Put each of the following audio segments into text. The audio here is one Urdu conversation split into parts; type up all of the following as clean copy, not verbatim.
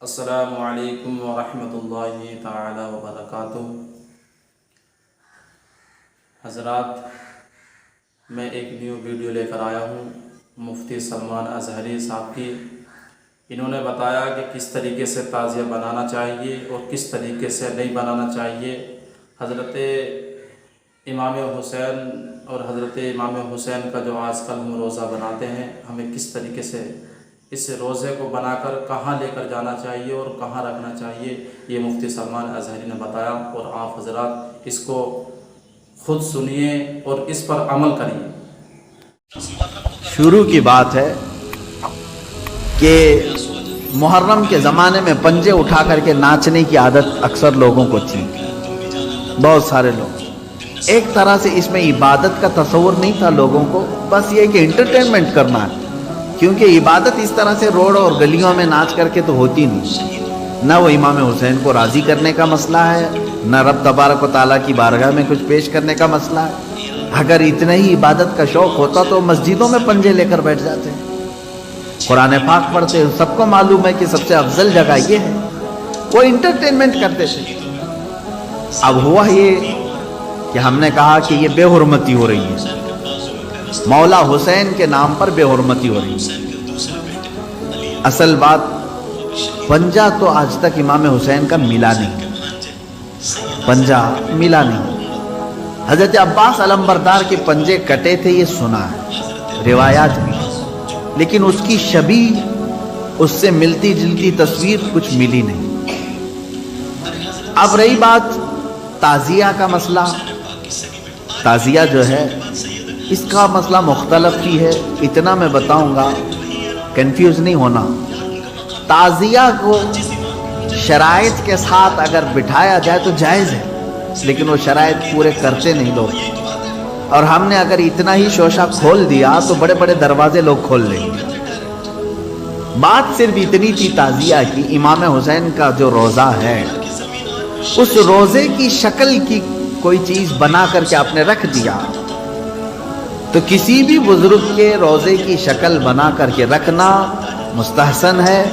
السلام علیکم ورحمۃ اللہ تعالی وبرکاتہ۔ حضرات، میں ایک نیو ویڈیو لے کر آیا ہوں مفتی سلمان اظہری صاحب کی۔ انہوں نے بتایا کہ کس طریقے سے تعزیہ بنانا چاہیے اور کس طریقے سے نہیں بنانا چاہیے۔ حضرت امام حسین اور حضرت امام حسین کا جو آج کل ہم روزہ بناتے ہیں، ہمیں کس طریقے سے اس روزے کو بنا کر کہاں لے کر جانا چاہیے اور کہاں رکھنا چاہیے، یہ مفتی سلمان اظہری نے بتایا، اور آپ حضرات اس کو خود سنیے اور اس پر عمل کریے۔ شروع کی بات ہے کہ محرم کے زمانے میں پنجے اٹھا کر کے ناچنے کی عادت اکثر لوگوں کو تھی، بہت سارے لوگ۔ ایک طرح سے اس میں عبادت کا تصور نہیں تھا لوگوں کو، بس یہ کہ انٹرٹینمنٹ کرنا ہے، کیونکہ عبادت اس طرح سے روڈ اور گلیوں میں ناچ کر کے تو ہوتی نہیں۔ نہ وہ امام حسین کو راضی کرنے کا مسئلہ ہے، نہ رب تبارک و تعالیٰ کی بارگاہ میں کچھ پیش کرنے کا مسئلہ ہے۔ اگر اتنا ہی عبادت کا شوق ہوتا تو مسجدوں میں پنجے لے کر بیٹھ جاتے، قرآن پاک پڑھتے۔ سب کو معلوم ہے کہ سب سے افضل جگہ یہ ہے، وہ انٹرٹینمنٹ کرتے تھے۔ اب ہوا یہ کہ ہم نے کہا کہ یہ بے حرمتی ہو رہی ہے، مولا حسین کے نام پر بے حرمتی ہو رہی ہے۔ اصل بات، پنجہ تو آج تک امام حسین کا ملا نہیں، پنجہ ملا نہیں۔ حضرت عباس علمبردار کے پنجے کٹے تھے، یہ سنا ہے، روایات بھی، لیکن اس کی شبیہ، اس سے ملتی جلتی تصویر کچھ ملی نہیں۔ اب رہی بات تعزیہ کا مسئلہ، تعزیہ جو ہے اس کا مسئلہ مختلف ہی ہے، اتنا میں بتاؤں گا، کنفیوز نہیں ہونا۔ تعزیہ کو شرائط کے ساتھ اگر بٹھایا جائے تو جائز ہے، لیکن وہ شرائط پورے کرتے نہیں لوگ، اور ہم نے اگر اتنا ہی شوشہ کھول دیا تو بڑے بڑے دروازے لوگ کھول لیں گے۔ بات صرف اتنی تھی تعزیہ کی، امام حسین کا جو روزہ ہے، اس روزے کی شکل کی کوئی چیز بنا کر کے آپ نے رکھ دیا، تو کسی بھی بزرگ کے روزے کی شکل بنا کر کے رکھنا مستحسن ہے،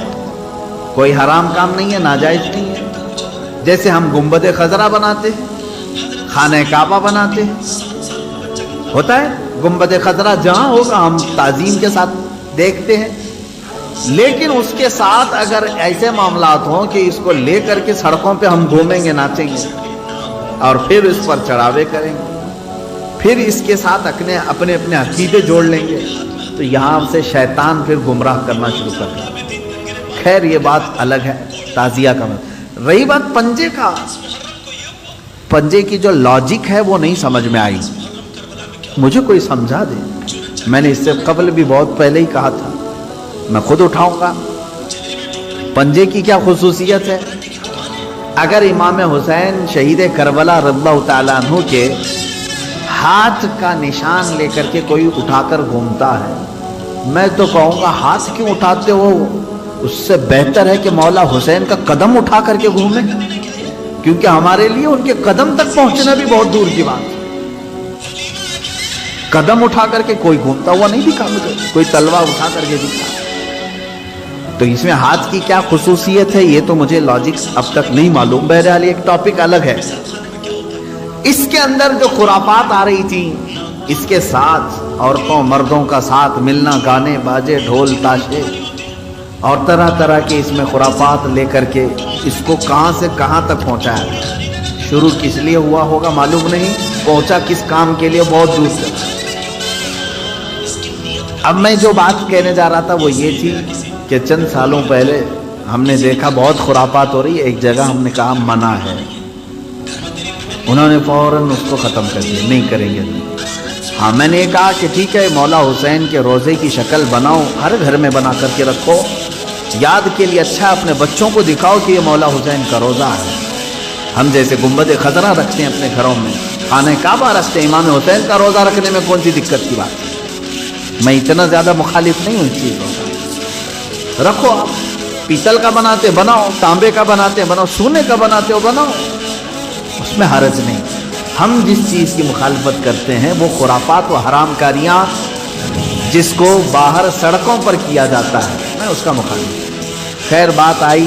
کوئی حرام کام نہیں ہے، ناجائز نہیں ہے۔ جیسے ہم گنبد خضرا بناتے، خانہ کعبہ بناتے، ہوتا ہے گنبد خضرا جہاں ہوگا ہم تعظیم کے ساتھ دیکھتے ہیں، لیکن اس کے ساتھ اگر ایسے معاملات ہوں کہ اس کو لے کر کے سڑکوں پہ ہم گھومیں گے، ناچیں گے، اور پھر اس پر چڑھاوے کریں گے، پھر اس کے ساتھ اپنے اپنے عقیدے جوڑ لیں گے، تو یہاں سے شیطان پھر گمراہ کرنا شروع کر دے۔ خیر، یہ بات الگ ہے تعزیہ کا۔ رہی بات پنجے کا، پنجے کی جو لاجک ہے وہ نہیں سمجھ میں آئی، مجھے کوئی سمجھا دے۔ میں نے اس سے قبل بھی بہت پہلے ہی کہا تھا، میں خود اٹھاؤں گا۔ پنجے کی کیا خصوصیت ہے؟ اگر امام حسین شہید کربلا رضی اللہ تعالیٰ عنہ کے ہاتھ کا نشان لے کر کے کوئی اٹھا کر گھومتا ہے، میں تو کہوں گا ہاتھ کیوں اٹھاتے ہو؟ اس سے بہتر ہے کہ مولا حسین کا قدم اٹھا کر کے گھومیں، کیونکہ ہمارے لیے ان کے قدم تک پہنچنا بھی بہت دور کی بات ہے۔ قدم اٹھا کر کے کوئی گھومتا ہوا نہیں دکھا مجھے، کوئی تلوار اٹھا کر کے دکھا۔ تو اس میں ہاتھ کی کیا خصوصیت ہے یہ تو مجھے لاجک اب تک نہیں معلوم، بہرحال ایک ٹاپک الگ ہے۔ اس کے اندر جو خرافات آ رہی تھی، اس کے ساتھ عورتوں مردوں کا ساتھ ملنا، گانے باجے ڈھول تاشے اور طرح طرح کے اس میں خرافات لے کر کے اس کو کہاں سے کہاں تک پہنچایا۔ شروع کس لیے ہوا ہوگا معلوم نہیں، پہنچا کس کام کے لیے بہت دور تک۔ اب میں جو بات کہنے جا رہا تھا وہ یہ تھی کہ چند سالوں پہلے ہم نے دیکھا بہت خرافات ہو رہی ہے، ایک جگہ ہم نے کہا منع ہے، انہوں نے فوراً اس کو ختم کر دیا، نہیں کریں گے۔ ہاں، میں نے کہا کہ ٹھیک ہے، مولا حسین کے روزے کی شکل بناؤ، ہر گھر میں بنا کر کے رکھو، یاد کے لیے اچھا، اپنے بچوں کو دکھاؤ کہ یہ مولا حسین کا روزہ ہے۔ ہم جیسے گنبد خضرا رکھتے ہیں اپنے گھروں میں، خانہ کعبہ رکھتے ہیں، امام حسین کا روزہ رکھنے میں کون سی دقت کی بات ہے؟ میں اتنا زیادہ مخالف نہیں ہوں اس چیزوں کا۔ رکھو، آپ پیتل کا بناتے بناؤ، تانبے کا بناتے بناؤ، سونے کا بناتے ہو بناؤ، اس میں حرج نہیں۔ ہم جس چیز کی مخالفت کرتے ہیں وہ خرافات و حرام کاریاں جس کو باہر سڑکوں پر کیا جاتا ہے، میں اس کا مخالف۔ خیر، بات آئی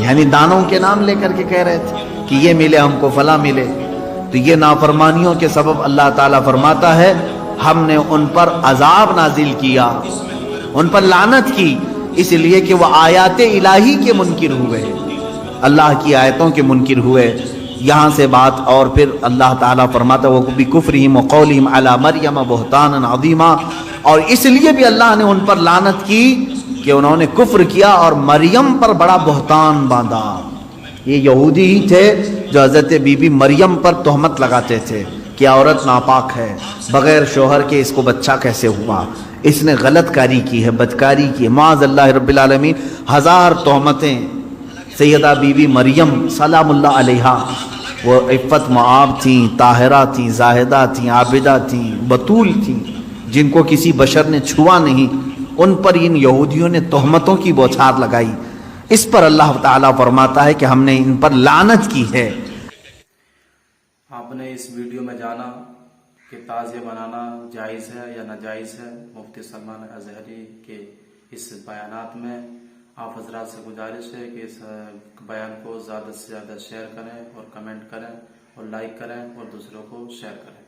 یعنی دانوں کے نام لے کر کے کہہ رہے تھے کہ یہ ملے ہم کو، فلاں ملے. تو یہ نافرمانیوں کے سبب اللہ تعالیٰ فرماتا ہے ہم نے ان پر عذاب نازل کیا، ان پر لعنت کی، اس لیے کہ وہ آیات الہی کے منکر ہوئے، اللہ کی آیتوں کے منکر ہوئے. یہاں سے بات اور پھر اللہ تعالیٰ فرماتا ہے وَبِكُفْرِهِمْ وَقَوْلِهِمْ عَلَى مَرْيَمَ بُهْتَانًا عَظِيمًا، اور اس لیے بھی اللہ نے ان پر لعنت کی کہ انہوں نے کفر کیا اور مریم پر بڑا بہتان باندھا. یہ یہودی ہی تھے جو حضرت بی بی مریم پر تہمت لگاتے تھے کہ عورت ناپاک ہے، بغیر شوہر کے اس کو بچہ کیسے ہوا، اس نے غلط کاری کی ہے، بدکاری کی ہے، معاذ اللہ رب العالمین. 1000 تہمتیں سیدہ بی بی مریم سلام اللہ علیہا، وہ عفت معاب تھیں، طاہرہ تھیں، زاہدہ تھیں، عابدہ تھیں، بطول تھیں، جن کو کسی بشر نے چھوا نہیں، ان پر ان یہودیوں نے تہمتوں کی بوچھار لگائی. اس پر اللہ تعالیٰ فرماتا ہے کہ ہم نے ان پر لعنت کی ہے. آپ نے اس ویڈیو میں جانا کہ تعزیہ بنانا جائز ہے یا ناجائز ہے. مفتی سلمان اظہری کے اس بیانات میں آپ حضرات سے گزارش ہے کہ اس بیان کو زیادہ سے زیادہ شیئر کریں اور کمنٹ کریں اور لائک کریں اور دوسروں کو شیئر کریں.